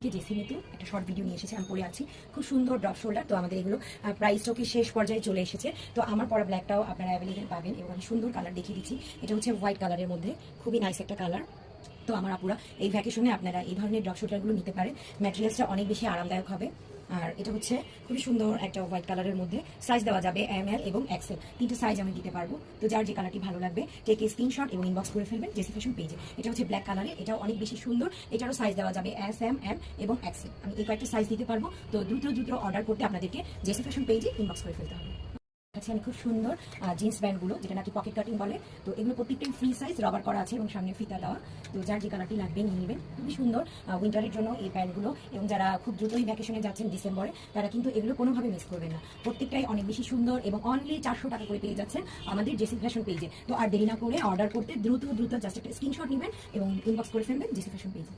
JC Nitu একটা short video নিয়ে এসেছে, আমি পরে আছি। খুব সুন্দর ড্রপ শোল্ডার। তো আমাদের এগুলো প্রাইস স্টকে শেষ পর্যায়ে চলে এসেছে। তো আমার পরা ব্ল্যাকটাও আপনারা অ্যাভেলেবেল পাবেন এবং আমি সুন্দর কালার দেখিয়ে দিচ্ছি। এটা হচ্ছে হোয়াইট কালারের মধ্যে, খুবই নাইস একটা কালার। তো আমার আপুরা এই ভ্যাকেশনে আপনারা এই ধরনের ড্রপ শোল্ডারগুলো নিতে পারেন। ম্যাটেরিয়ালসটা অনেক বেশি আরামদায়ক হবে। আর এটা হচ্ছে খুবই সুন্দর একটা হোয়াইট কালারের মধ্যে। সাইজ দেওয়া যাবে ML এবং XL, তিনটে সাইজ আমি দিতে পারবো। তো যার যে কালারটি ভালো লাগবে টেকে স্ক্রিনশট এবং ইনবক্স করে ফেলবেন জেসি ফ্যাশন পেজে। এটা হচ্ছে ব্ল্যাক কালারের, এটাও অনেক বেশি সুন্দর। এটারও সাইজ দেওয়া যাবে S, M, L এবং XL। আমি এই কয়েকটা সাইজ দিতে পারবো। তো দ্রুত অর্ডার করতে আপনাদেরকে জেসি ফ্যাশন পেজে ইনবক্স করে ফেলতে হবে। আছে আমি খুব সুন্দর জিন্স প্যান্টগুলো, যেটা নাকি পকেট কাটিং বলে। তো এগুলো প্রত্যেকটাই ফ্রি সাইজ, রবার করা আছে এবং সামনে ফিতা দেওয়া। তো যার যে কালারটি লাগবে নিয়ে নেবেন। খুবই সুন্দর উইন্টারের জন্য এই প্যান্টগুলো। এবং যারা খুব দ্রুতই ভ্যাকেশনে যাচ্ছেন ডিসেম্বরে, তারা কিন্তু এগুলো কোনোভাবে মিস করবেন না। প্রত্যেকটাই অনেক বেশি সুন্দর এবং অনলি 400 টাকা করে পেয়ে যাচ্ছেন আমাদের জেসি ফ্যাশন পেজে। তো আর দেরি না করে অর্ডার করতে দ্রুত জাস্ট একটা স্ক্রিনশট নেবেন এবং ইনবক্স করে ফেলবেন জেসি ফ্যাশন পেজে।